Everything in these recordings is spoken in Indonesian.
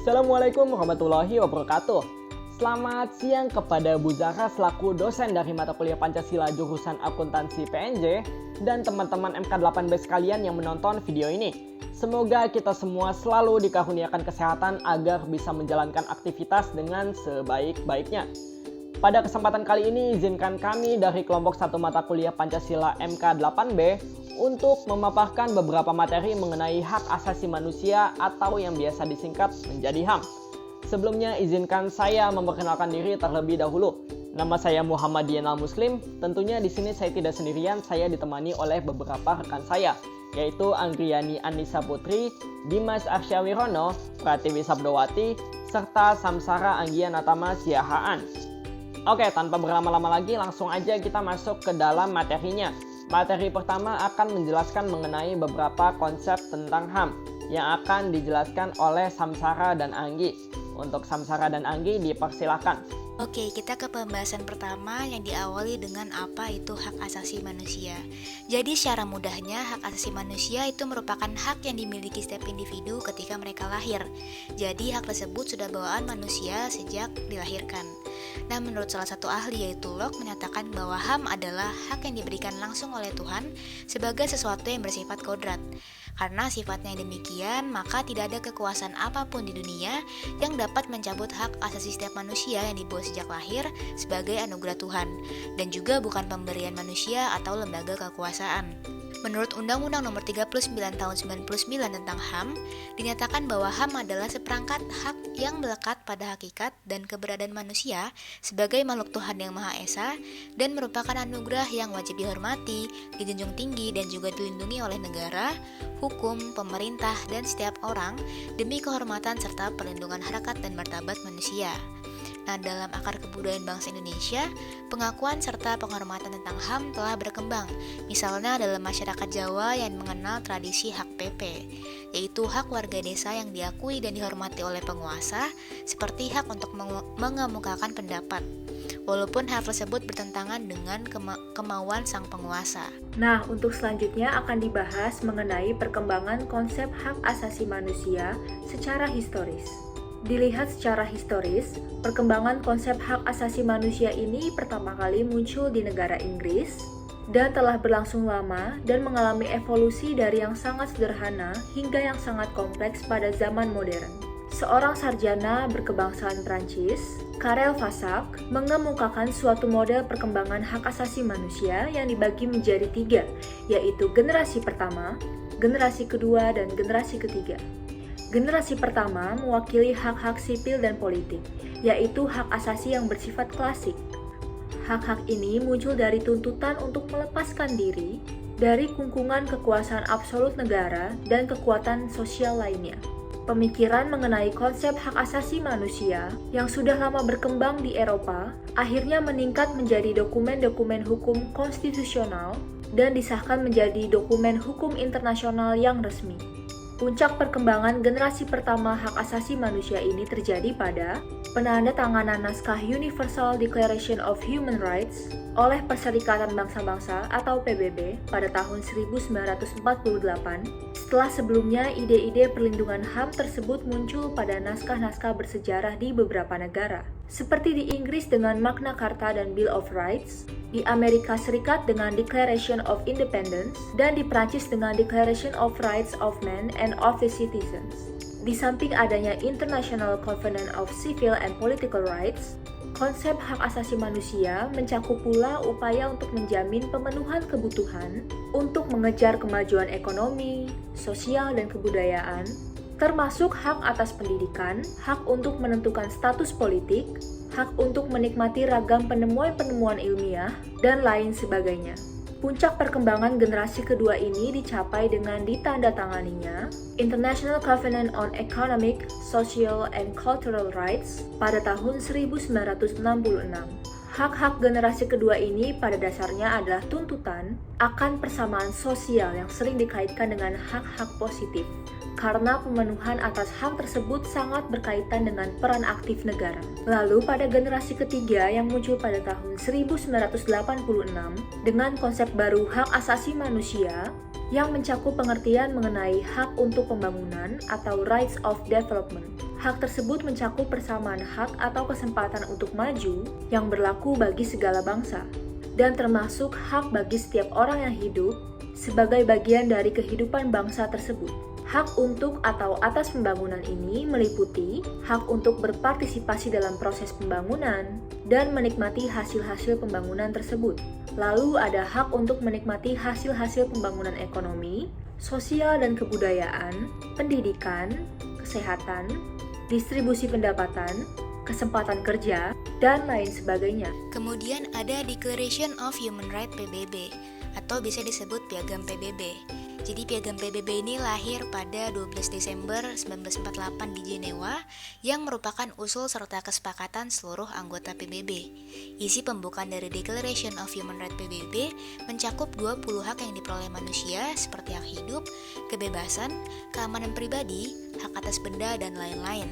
Assalamualaikum warahmatullahi wabarakatuh. Selamat siang kepada Bu Zahra selaku dosen dari mata kuliah Pancasila jurusan Akuntansi PNJ dan teman-teman MK8B sekalian yang menonton video ini. Semoga kita semua selalu dikaruniakan kesehatan agar bisa menjalankan aktivitas dengan sebaik-baiknya. Pada kesempatan kali ini izinkan kami dari kelompok 1 mata kuliah Pancasila MK8B untuk memaparkan beberapa materi mengenai hak asasi manusia atau yang biasa disingkat menjadi HAM. Sebelumnya izinkan saya memperkenalkan diri terlebih dahulu. Nama saya Muhammad Dianal Muslim. Tentunya di sini saya tidak sendirian, saya ditemani oleh beberapa rekan saya, yaitu Anggriani Anissa Putri, Dimas Arsyawirono, Pratiwi Sabdowati, serta Samsara Anggianatama Siahaan. Oke, tanpa berlama-lama lagi langsung aja kita masuk ke dalam materinya. Materi pertama akan menjelaskan mengenai beberapa konsep tentang HAM yang akan dijelaskan oleh Samsara dan Anggi. Untuk Samsara dan Anggi dipersilakan. Oke, kita ke pembahasan pertama yang diawali dengan apa itu hak asasi manusia. Jadi secara mudahnya, hak asasi manusia itu merupakan hak yang dimiliki setiap individu ketika mereka lahir. Jadi hak tersebut sudah bawaan manusia sejak dilahirkan. Nah, menurut salah satu ahli yaitu Locke menyatakan bahwa HAM adalah hak yang diberikan langsung oleh Tuhan sebagai sesuatu yang bersifat kodrat. Karena sifatnya yang demikian, maka tidak ada kekuasaan apapun di dunia yang dapat mencabut hak asasi setiap manusia yang dibawa sejak lahir sebagai anugerah Tuhan, dan juga bukan pemberian manusia atau lembaga kekuasaan. Menurut Undang-Undang Nomor 39 Tahun 99 tentang HAM, dinyatakan bahwa HAM adalah seperangkat hak yang melekat pada hakikat dan keberadaan manusia sebagai makhluk Tuhan yang Maha Esa dan merupakan anugerah yang wajib dihormati, dijunjung tinggi dan juga dilindungi oleh negara, hukum, pemerintah, dan setiap orang demi kehormatan serta perlindungan harkat dan martabat manusia. Nah, dalam akar kebudayaan bangsa Indonesia, pengakuan serta penghormatan tentang HAM telah berkembang. Misalnya dalam masyarakat Jawa yang mengenal tradisi hak PP, yaitu hak warga desa yang diakui dan dihormati oleh penguasa, seperti hak untuk mengemukakan pendapat, walaupun hal tersebut bertentangan dengan kemauan sang penguasa. Nah, untuk selanjutnya akan dibahas mengenai perkembangan konsep hak asasi manusia secara historis. Dilihat secara historis, perkembangan konsep hak asasi manusia ini pertama kali muncul di negara Inggris dan telah berlangsung lama dan mengalami evolusi dari yang sangat sederhana hingga yang sangat kompleks pada zaman modern. Seorang sarjana berkebangsaan Prancis, Karel Vasak, mengemukakan suatu model perkembangan hak asasi manusia yang dibagi menjadi 3, yaitu generasi pertama, generasi kedua, dan generasi ketiga. Generasi pertama mewakili hak-hak sipil dan politik, yaitu hak asasi yang bersifat klasik. Hak-hak ini muncul dari tuntutan untuk melepaskan diri dari kungkungan kekuasaan absolut negara dan kekuatan sosial lainnya. Pemikiran mengenai konsep hak asasi manusia yang sudah lama berkembang di Eropa akhirnya meningkat menjadi dokumen-dokumen hukum konstitusional dan disahkan menjadi dokumen hukum internasional yang resmi. Puncak perkembangan generasi pertama hak asasi manusia ini terjadi pada penandatanganan naskah Universal Declaration of Human Rights oleh Perserikatan Bangsa-Bangsa atau PBB pada tahun 1948, setelah sebelumnya ide-ide perlindungan HAM tersebut muncul pada naskah-naskah bersejarah di beberapa negara, seperti di Inggris dengan Magna Carta dan Bill of Rights, di Amerika Serikat dengan Declaration of Independence, dan di Prancis dengan Declaration of Rights of Man and of the Citizens. Di samping adanya International Covenant of Civil and Political Rights, konsep hak asasi manusia mencakup pula upaya untuk menjamin pemenuhan kebutuhan untuk mengejar kemajuan ekonomi, sosial, dan kebudayaan, termasuk hak atas pendidikan, hak untuk menentukan status politik, hak untuk menikmati ragam penemuan-penemuan ilmiah, dan lain sebagainya. Puncak perkembangan generasi kedua ini dicapai dengan ditandatanganinya International Covenant on Economic, Social, and Cultural Rights pada tahun 1966. Hak-hak generasi kedua ini pada dasarnya adalah tuntutan akan persamaan sosial yang sering dikaitkan dengan hak-hak positif, karena pemenuhan atas hak tersebut sangat berkaitan dengan peran aktif negara. Lalu pada generasi ketiga yang muncul pada tahun 1986 dengan konsep baru hak asasi manusia yang mencakup pengertian mengenai hak untuk pembangunan atau rights of development. Hak tersebut mencakup persamaan hak atau kesempatan untuk maju yang berlaku bagi segala bangsa, dan termasuk hak bagi setiap orang yang hidup sebagai bagian dari kehidupan bangsa tersebut. Hak untuk atau atas pembangunan ini meliputi hak untuk berpartisipasi dalam proses pembangunan dan menikmati hasil-hasil pembangunan tersebut. Lalu ada hak untuk menikmati hasil-hasil pembangunan ekonomi, sosial dan kebudayaan, pendidikan, kesehatan, distribusi pendapatan, kesempatan kerja, dan lain sebagainya. Kemudian ada Declaration of Human Rights PBB atau bisa disebut Piagam PBB. Jadi Piagam PBB ini lahir pada 12 Desember 1948 di Jenewa yang merupakan usul serta kesepakatan seluruh anggota PBB. Isi pembukaan dari Declaration of Human Rights PBB mencakup 20 hak yang diperoleh manusia seperti hak hidup, kebebasan, keamanan pribadi, hak atas benda, dan lain-lain.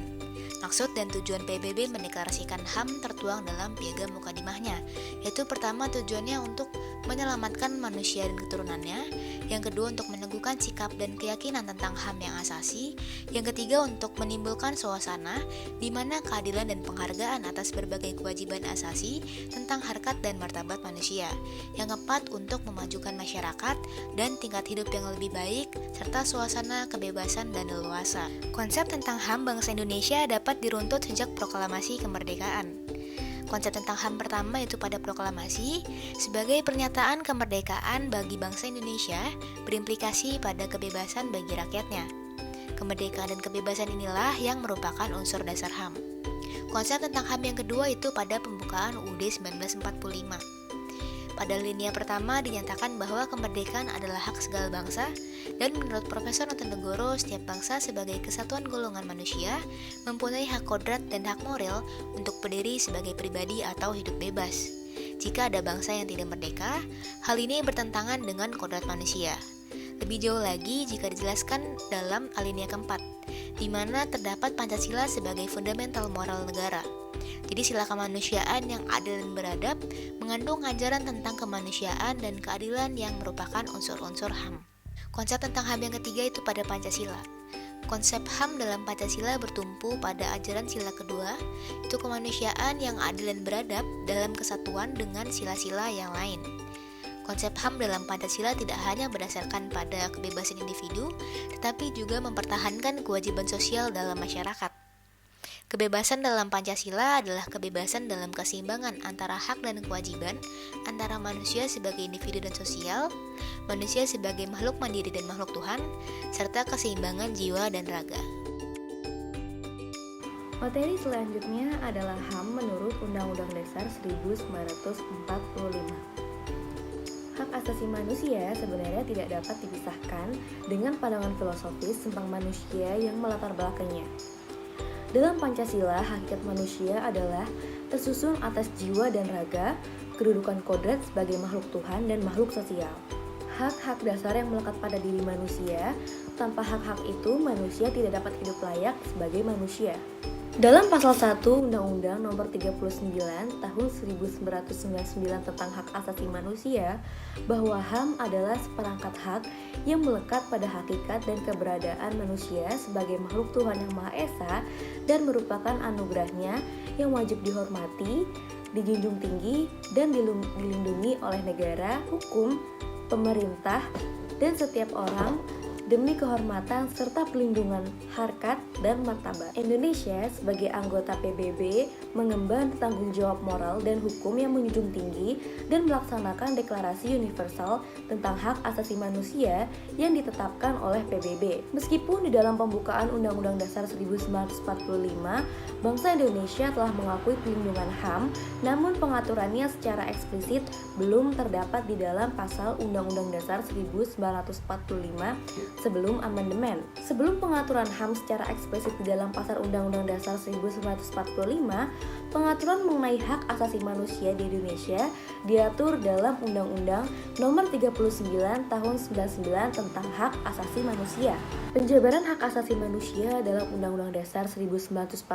Maksud dan tujuan PBB mendeklarasikan HAM tertuang dalam piagam mukadimahnya, yaitu pertama tujuannya untuk menyelamatkan manusia dan keturunannya, yang kedua untuk meneguhkan sikap dan keyakinan tentang HAM yang asasi, yang ketiga untuk menimbulkan suasana di mana keadilan dan penghargaan atas berbagai kewajiban asasi tentang harkat dan martabat manusia, yang keempat untuk memajukan masyarakat dan tingkat hidup yang lebih baik, serta suasana kebebasan dan leluasa. Konsep tentang HAM bangsa Indonesia dapat diruntut sejak proklamasi kemerdekaan. Konsep tentang HAM pertama itu pada proklamasi sebagai pernyataan kemerdekaan bagi bangsa Indonesia berimplikasi pada kebebasan bagi rakyatnya. Kemerdekaan dan kebebasan inilah yang merupakan unsur dasar HAM. Konsep tentang HAM yang kedua itu pada pembukaan UUD 1945. Pada linia pertama dinyatakan bahwa kemerdekaan adalah hak segala bangsa, dan menurut Profesor Notonegoro, setiap bangsa sebagai kesatuan golongan manusia mempunyai hak kodrat dan hak moral untuk berdiri sebagai pribadi atau hidup bebas. Jika ada bangsa yang tidak merdeka, hal ini bertentangan dengan kodrat manusia. Lebih jauh lagi jika dijelaskan dalam alinea keempat, di mana terdapat Pancasila sebagai fundamental moral negara. Jadi sila kemanusiaan yang adil dan beradab mengandung ajaran tentang kemanusiaan dan keadilan yang merupakan unsur-unsur HAM. Konsep tentang HAM yang ketiga itu pada Pancasila. Konsep HAM dalam Pancasila bertumpu pada ajaran sila kedua, itu kemanusiaan yang adil dan beradab dalam kesatuan dengan sila-sila yang lain. Konsep HAM dalam Pancasila tidak hanya berdasarkan pada kebebasan individu, tetapi juga mempertahankan kewajiban sosial dalam masyarakat. Kebebasan dalam Pancasila adalah kebebasan dalam keseimbangan antara hak dan kewajiban, antara manusia sebagai individu dan sosial, manusia sebagai makhluk mandiri dan makhluk Tuhan, serta keseimbangan jiwa dan raga. Materi selanjutnya adalah HAM menurut Undang-Undang Dasar 1945. Hak asasi manusia sebenarnya tidak dapat dipisahkan dengan pandangan filosofis tentang manusia yang melatar belakangnya. Dalam Pancasila, hakikat manusia adalah tersusun atas jiwa dan raga, kedudukan kodrat sebagai makhluk Tuhan dan makhluk sosial. Hak-hak dasar yang melekat pada diri manusia, tanpa hak-hak itu manusia tidak dapat hidup layak sebagai manusia. Dalam pasal 1 Undang-Undang Nomor 39 Tahun 1999 tentang Hak Asasi Manusia, bahwa HAM adalah seperangkat hak yang melekat pada hakikat dan keberadaan manusia sebagai makhluk Tuhan Yang Maha Esa dan merupakan anugerahnya yang wajib dihormati, dijunjung tinggi, dan dilindungi oleh negara, hukum, pemerintah, dan setiap orang demi kehormatan serta pelindungan harkat dan martabat. Indonesia sebagai anggota PBB mengemban tanggung jawab moral dan hukum yang menjunjung tinggi dan melaksanakan Deklarasi Universal tentang Hak Asasi Manusia yang ditetapkan oleh PBB. Meskipun di dalam pembukaan Undang-Undang Dasar 1945, bangsa Indonesia telah mengakui pelindungan HAM, namun pengaturannya secara eksplisit belum terdapat di dalam pasal Undang-Undang Dasar 1945 sebelum amandemen. Sebelum pengaturan HAM secara eksplisit di dalam pasal Undang-Undang Dasar 1945, pengaturan mengenai hak asasi manusia di Indonesia diatur dalam Undang-Undang Nomor 39 Tahun 99 tentang Hak Asasi Manusia. Penjabaran hak asasi manusia dalam Undang-Undang Dasar 1945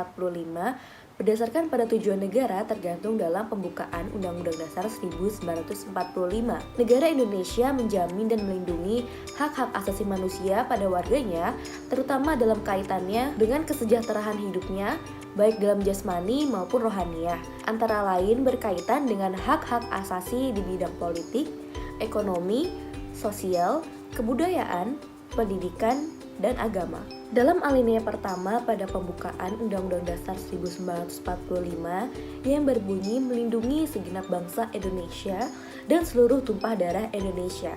Berdasarkan pada tujuan negara tergantung dalam pembukaan Undang-Undang Dasar 1945. Negara Indonesia menjamin dan melindungi hak-hak asasi manusia pada warganya, terutama dalam kaitannya dengan kesejahteraan hidupnya, baik dalam jasmani maupun rohaniah, antara lain berkaitan dengan hak-hak asasi di bidang politik, ekonomi, sosial, kebudayaan, pendidikan, dan agama. Dalam alinea pertama pada pembukaan Undang-Undang Dasar 1945 yang berbunyi melindungi segenap bangsa Indonesia dan seluruh tumpah darah Indonesia.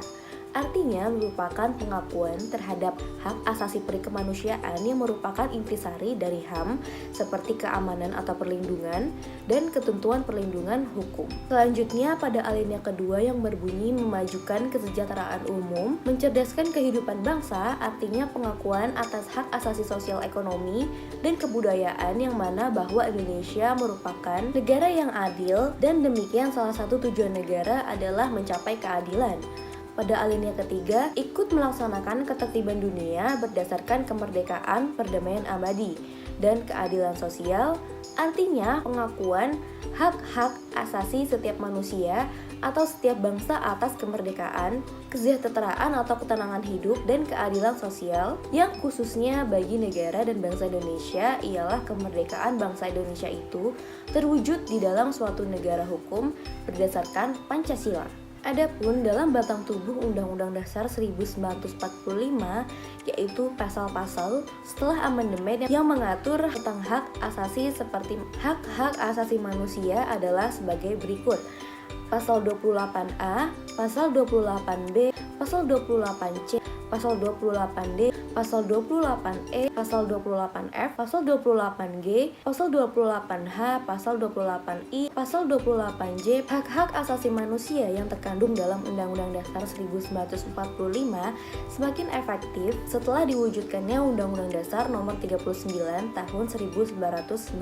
Artinya merupakan pengakuan terhadap hak asasi perikemanusiaan yang merupakan intisari dari HAM seperti keamanan atau perlindungan dan ketentuan perlindungan hukum. Selanjutnya pada alinea kedua yang berbunyi memajukan kesejahteraan umum, mencerdaskan kehidupan bangsa, artinya pengakuan atas hak asasi sosial ekonomi dan kebudayaan yang mana bahwa Indonesia merupakan negara yang adil dan demikian salah satu tujuan negara adalah mencapai keadilan. Pada alinea ketiga, ikut melaksanakan ketertiban dunia berdasarkan kemerdekaan, perdamaian abadi, dan keadilan sosial, artinya pengakuan hak-hak asasi setiap manusia atau setiap bangsa atas kemerdekaan, kesejahteraan atau ketenangan hidup, dan keadilan sosial yang khususnya bagi negara dan bangsa Indonesia ialah kemerdekaan bangsa Indonesia itu terwujud di dalam suatu negara hukum berdasarkan Pancasila. Adapun dalam batang tubuh Undang-Undang Dasar 1945 yaitu pasal-pasal setelah amandemen yang mengatur tentang hak asasi seperti hak-hak asasi manusia adalah sebagai berikut. Pasal 28A, Pasal 28B, Pasal 28C, Pasal 28D, Pasal 28E, Pasal 28F, Pasal 28G, Pasal 28H, Pasal 28I, Pasal 28J. Hak-hak asasi manusia yang terkandung dalam Undang-Undang Dasar 1945 semakin efektif setelah diwujudkannya Undang-Undang Dasar Nomor 39 Tahun 1999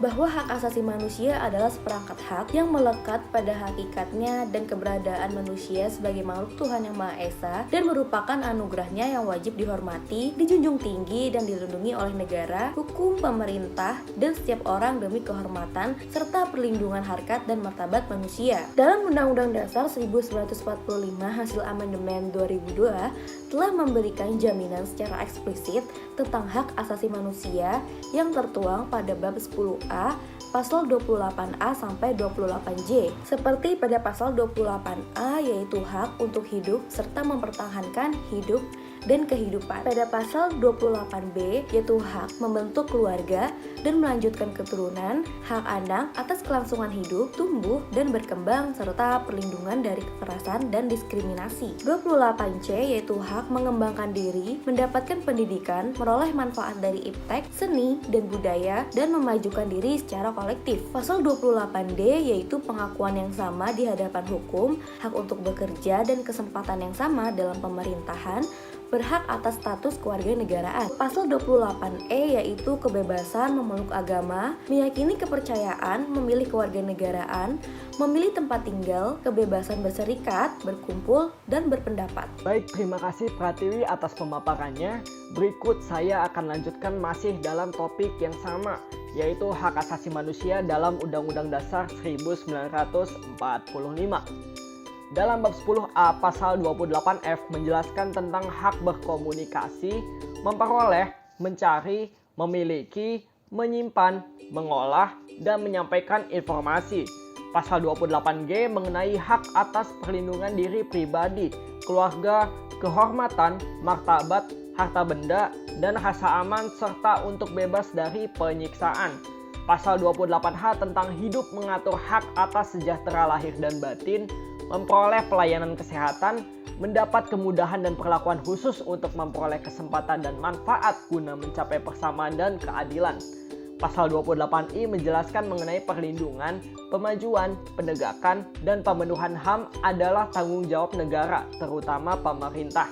bahwa hak asasi manusia adalah seperangkat hak yang melekat pada hakikatnya dan keberadaan manusia sebagai makhluk Tuhan Yang Maha Esa dan merupakan anugerahnya yang wajib dihormati, dijunjung tinggi, dan dilindungi oleh negara, hukum, pemerintah, dan setiap orang demi kehormatan serta perlindungan harkat dan martabat manusia. Dalam Undang-Undang Dasar 1945 hasil amandemen 2002 telah memberikan jaminan secara eksplisit tentang hak asasi manusia yang tertuang pada bab 10A Pasal 28A sampai 28J. Seperti pada Pasal 28A yaitu hak untuk hidup serta mempertahankan hidup dan kehidupan. Pada Pasal 28B yaitu hak membentuk keluarga dan melanjutkan keturunan, hak anak atas kelangsungan hidup, tumbuh, dan berkembang, serta perlindungan dari kekerasan dan diskriminasi. 28C yaitu hak mengembangkan diri, mendapatkan pendidikan, meroleh manfaat dari iptek, seni, dan budaya, dan memajukan diri secara kolektif. Pasal 28D yaitu pengakuan yang sama di hadapan hukum, hak untuk bekerja dan kesempatan yang sama dalam pemerintahan, berhak atas status kewarganegaraan. Pasal 28E yaitu kebebasan memeluk agama, meyakini kepercayaan, memilih kewarganegaraan, memilih tempat tinggal, kebebasan berserikat, berkumpul, dan berpendapat. Baik, terima kasih Pratiwi atas pemaparannya. Berikut saya akan lanjutkan masih dalam topik yang sama, yaitu hak asasi manusia dalam Undang-Undang Dasar 1945. Dalam bab 10A pasal 28F menjelaskan tentang hak berkomunikasi, memperoleh, mencari, memiliki, menyimpan, mengolah, dan menyampaikan informasi. Pasal 28G mengenai hak atas perlindungan diri pribadi, keluarga, kehormatan, martabat, harta benda, dan rasa aman serta untuk bebas dari penyiksaan. Pasal 28H tentang hidup mengatur hak atas sejahtera lahir dan batin, memperoleh pelayanan kesehatan, mendapat kemudahan dan perlakuan khusus untuk memperoleh kesempatan dan manfaat guna mencapai persamaan dan keadilan. Pasal 28I menjelaskan mengenai perlindungan, pemajuan, penegakan, dan pemenuhan HAM adalah tanggung jawab negara, terutama pemerintah.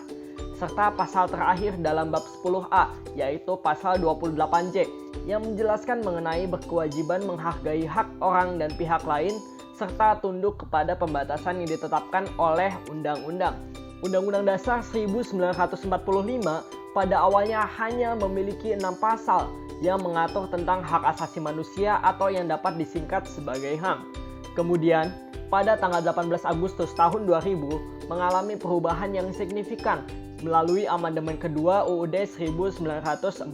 Serta pasal terakhir dalam bab 10A, yaitu pasal 28J, yang menjelaskan mengenai berkewajiban menghargai hak orang dan pihak lain, serta tunduk kepada pembatasan yang ditetapkan oleh undang-undang. Undang-Undang Dasar 1945 pada awalnya hanya memiliki 6 pasal yang mengatur tentang hak asasi manusia atau yang dapat disingkat sebagai HAM. Kemudian, pada tanggal 18 Agustus tahun 2000 mengalami perubahan yang signifikan melalui amandemen kedua UUD 1945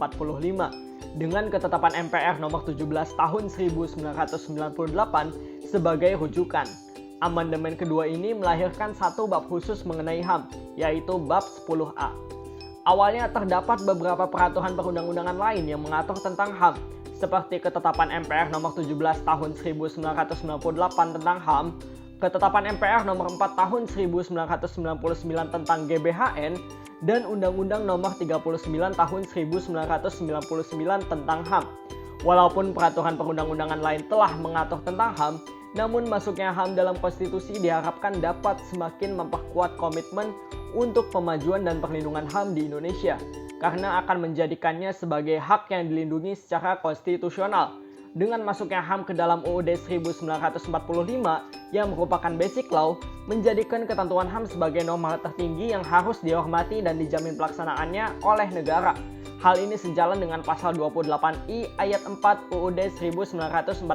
dengan ketetapan MPR nomor 17 tahun 1998 sebagai rujukan. Amandemen kedua ini melahirkan satu bab khusus mengenai HAM, yaitu bab 10A. Awalnya terdapat beberapa peraturan perundang-undangan lain yang mengatur tentang HAM, seperti ketetapan MPR nomor 17 tahun 1998 tentang HAM, ketetapan MPR nomor 4 tahun 1999 tentang GBHN, dan Undang-Undang nomor 39 tahun 1999 tentang HAM. Walaupun peraturan perundang-undangan lain telah mengatur tentang HAM, namun masuknya HAM dalam konstitusi diharapkan dapat semakin memperkuat komitmen untuk pemajuan dan perlindungan HAM di Indonesia, karena akan menjadikannya sebagai hak yang dilindungi secara konstitusional. Dengan masuknya HAM ke dalam UUD 1945 yang merupakan basic law, menjadikan ketentuan HAM sebagai norma tertinggi yang harus dihormati dan dijamin pelaksanaannya oleh negara. Hal ini sejalan dengan pasal 28I ayat 4 UUD 1945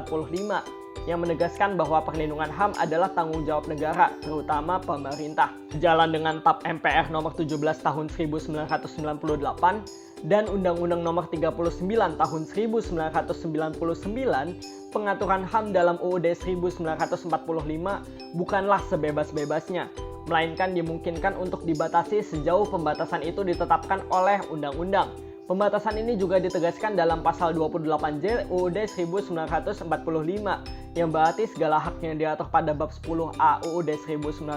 yang menegaskan bahwa perlindungan HAM adalah tanggung jawab negara, terutama pemerintah. Sejalan dengan TAP MPR nomor 17 tahun 1998 dan Undang-Undang nomor 39 tahun 1999, pengaturan HAM dalam UUD 1945 bukanlah sebebas-bebasnya, melainkan dimungkinkan untuk dibatasi sejauh pembatasan itu ditetapkan oleh undang-undang. Pembatasan ini juga ditegaskan dalam pasal 28J UUD 1945 yang berarti segala hak yang diatur pada bab 10A UUD 1945,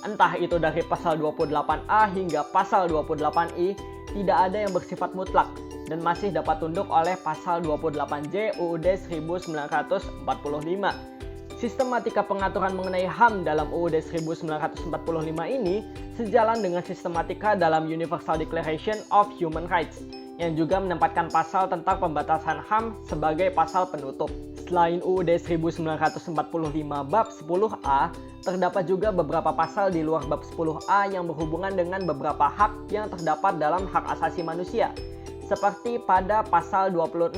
entah itu dari pasal 28A hingga pasal 28I, tidak ada yang bersifat mutlak dan masih dapat tunduk oleh pasal 28J UUD 1945. Sistematika pengaturan mengenai HAM dalam UUD 1945 ini sejalan dengan sistematika dalam Universal Declaration of Human Rights yang juga menempatkan pasal tentang pembatasan HAM sebagai pasal penutup. Selain UUD 1945 bab 10A, terdapat juga beberapa pasal di luar bab 10A yang berhubungan dengan beberapa hak yang terdapat dalam hak asasi manusia, seperti pada pasal 26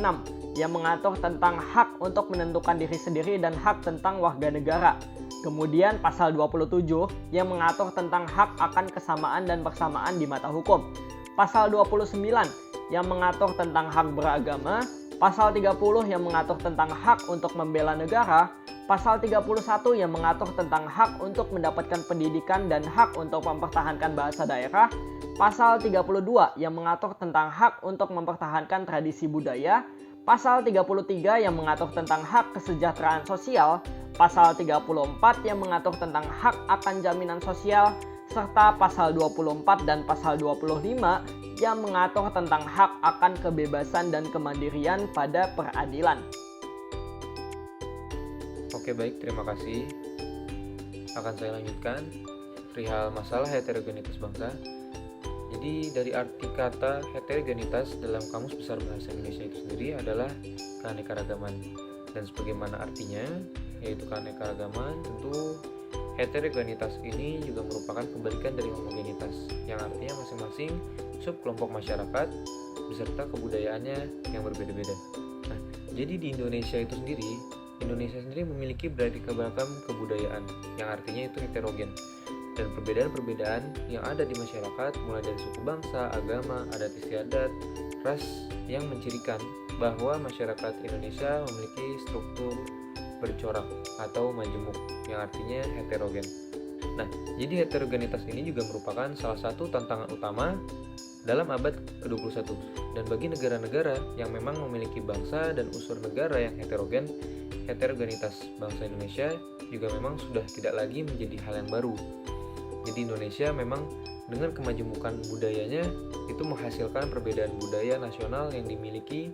yang mengatur tentang hak untuk menentukan diri sendiri dan hak tentang warga negara. Kemudian pasal 27 yang mengatur tentang hak akan kesamaan dan persamaan di mata hukum. Pasal 29 yang mengatur tentang hak beragama. Pasal 30 yang mengatur tentang hak untuk membela negara. Pasal 31 yang mengatur tentang hak untuk mendapatkan pendidikan dan hak untuk mempertahankan bahasa daerah. Pasal 32 yang mengatur tentang hak untuk mempertahankan tradisi budaya. Pasal 33 yang mengatur tentang hak kesejahteraan sosial, pasal 34 yang mengatur tentang hak akan jaminan sosial, serta pasal 24 dan pasal 25 yang mengatur tentang hak akan kebebasan dan kemandirian pada peradilan. Oke, baik, terima kasih. Akan saya lanjutkan perihal masalah heterogenitas bangsa. Jadi dari arti kata heterogenitas dalam Kamus Besar Bahasa Indonesia itu sendiri adalah keanekaragaman. Dan sebagaimana artinya, yaitu keanekaragaman, tentu heterogenitas ini juga merupakan kebalikan dari homogenitas, yang artinya masing-masing subkelompok masyarakat beserta kebudayaannya yang berbeda-beda. Nah, jadi di Indonesia sendiri memiliki beraneka beragam kebudayaan, yang artinya itu heterogen. Dan perbedaan-perbedaan yang ada di masyarakat mulai dari suku bangsa, agama, adat istiadat, ras yang mencirikan bahwa masyarakat Indonesia memiliki struktur bercorak atau majemuk yang artinya heterogen. Nah, jadi heterogenitas ini juga merupakan salah satu tantangan utama dalam abad ke-21. Dan bagi negara-negara yang memang memiliki bangsa dan unsur negara yang heterogen, heterogenitas bangsa Indonesia juga memang sudah tidak lagi menjadi hal yang baru. Jadi Indonesia memang dengan kemajemukan budayanya itu menghasilkan perbedaan budaya nasional yang dimiliki,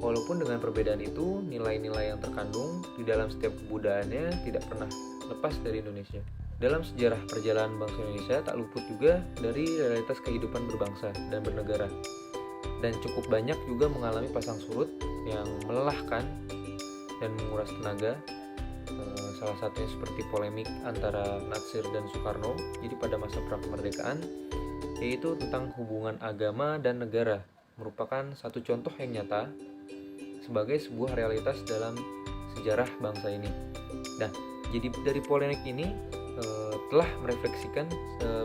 walaupun dengan perbedaan itu nilai-nilai yang terkandung di dalam setiap kebudayaannya tidak pernah lepas dari Indonesia. Dalam sejarah perjalanan bangsa Indonesia tak luput juga dari realitas kehidupan berbangsa dan bernegara, dan cukup banyak juga mengalami pasang surut yang melelahkan dan menguras tenaga. Salah satunya seperti polemik antara Natsir dan Soekarno, jadi pada masa pra kemerdekaan, yaitu tentang hubungan agama dan negara merupakan satu contoh yang nyata sebagai sebuah realitas dalam sejarah bangsa ini. Nah, jadi dari polemik ini telah merefleksikan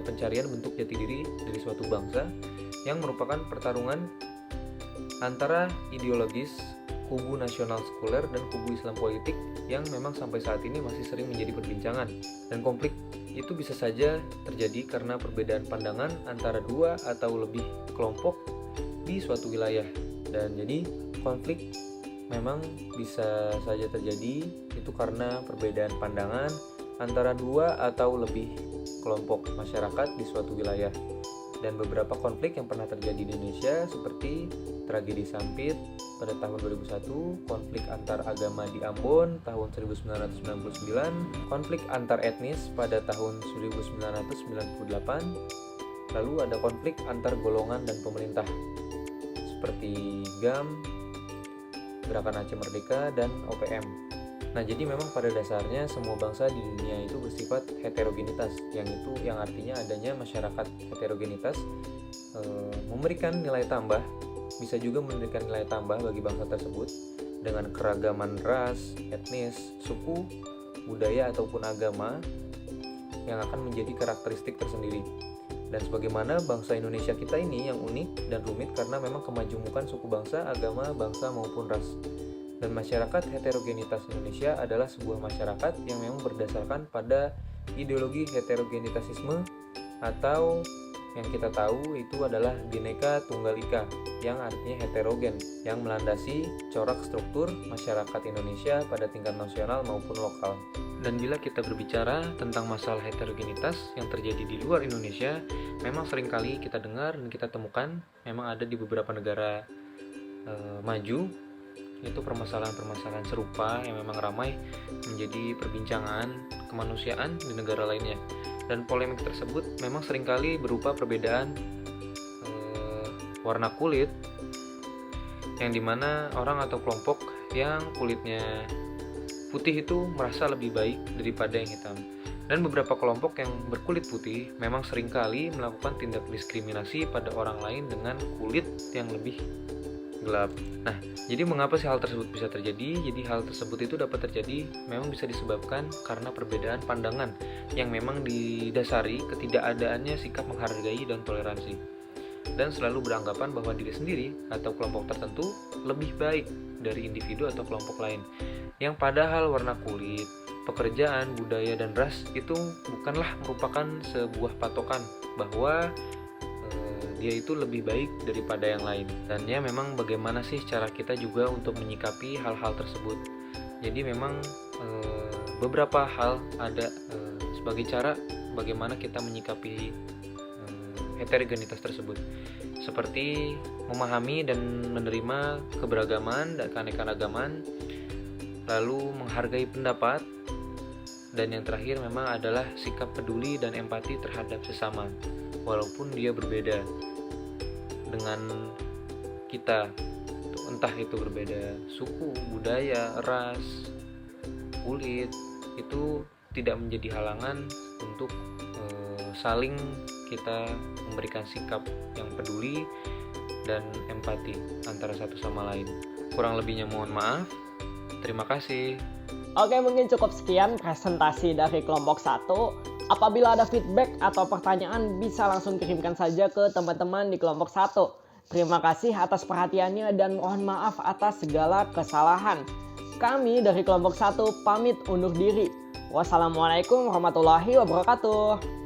pencarian bentuk jati diri dari suatu bangsa yang merupakan pertarungan antara ideologis kubu nasional sekuler dan kubu Islam politik yang memang sampai saat ini masih sering menjadi perbincangan. Dan konflik itu bisa saja terjadi karena perbedaan pandangan antara dua atau lebih kelompok di suatu wilayah. Dan jadi konflik memang bisa saja terjadi itu karena perbedaan pandangan antara dua atau lebih kelompok masyarakat di suatu wilayah. Dan beberapa konflik yang pernah terjadi di Indonesia seperti tragedi Sampit pada tahun 2001, konflik antar agama di Ambon tahun 1999, konflik antar etnis pada tahun 1998, lalu ada konflik antar golongan dan pemerintah seperti GAM, Gerakan Aceh Merdeka, dan OPM. Nah, jadi memang pada dasarnya semua bangsa di dunia itu bersifat heterogenitas, yang artinya adanya masyarakat heterogenitas memberikan nilai tambah, bisa juga memberikan nilai tambah bagi bangsa tersebut dengan keragaman ras, etnis, suku, budaya ataupun agama yang akan menjadi karakteristik tersendiri. Dan sebagaimana bangsa Indonesia kita ini yang unik dan rumit karena memang kemajumukan suku bangsa, agama, bangsa maupun ras. Dan masyarakat heterogenitas Indonesia adalah sebuah masyarakat yang memang berdasarkan pada ideologi heterogenitasisme atau yang kita tahu itu adalah Bhinneka Tunggal Ika yang artinya heterogen, yang melandasi corak struktur masyarakat Indonesia pada tingkat nasional maupun lokal. Dan bila kita berbicara tentang masalah heterogenitas yang terjadi di luar Indonesia, memang seringkali kita dengar dan kita temukan memang ada di beberapa negara maju, itu permasalahan-permasalahan serupa yang memang ramai menjadi perbincangan kemanusiaan di negara lainnya. Dan polemik tersebut memang seringkali berupa perbedaan warna kulit, yang dimana orang atau kelompok yang kulitnya putih itu merasa lebih baik daripada yang hitam. Dan beberapa kelompok yang berkulit putih memang seringkali melakukan tindak diskriminasi pada orang lain dengan kulit yang lebih gelap. Nah, jadi mengapa sih hal tersebut bisa terjadi? Jadi hal tersebut itu dapat terjadi memang bisa disebabkan karena perbedaan pandangan yang memang didasari ketidakadaannya sikap menghargai dan toleransi, dan selalu beranggapan bahwa diri sendiri atau kelompok tertentu lebih baik dari individu atau kelompok lain, yang padahal warna kulit, pekerjaan, budaya, dan ras itu bukanlah merupakan sebuah patokan bahwa dia itu lebih baik daripada yang lain. Dan ya memang bagaimana sih cara kita juga untuk menyikapi hal-hal tersebut. Jadi memang beberapa hal ada sebagai cara bagaimana kita menyikapi heterogenitas tersebut, seperti memahami dan menerima keberagaman dan keanekaragaman, lalu menghargai pendapat, dan yang terakhir memang adalah sikap peduli dan empati terhadap sesama walaupun dia berbeda dengan kita, entah itu berbeda suku, budaya, ras, kulit, itu tidak menjadi halangan untuk saling kita memberikan sikap yang peduli dan empati antara satu sama lain. Kurang lebihnya mohon maaf. Terima kasih. Oke, mungkin cukup sekian presentasi dari kelompok 1. Apabila ada feedback atau pertanyaan, bisa langsung kirimkan saja ke teman-teman di kelompok 1. Terima kasih atas perhatiannya dan mohon maaf atas segala kesalahan. Kami dari kelompok 1 pamit undur diri. Wassalamualaikum warahmatullahi wabarakatuh.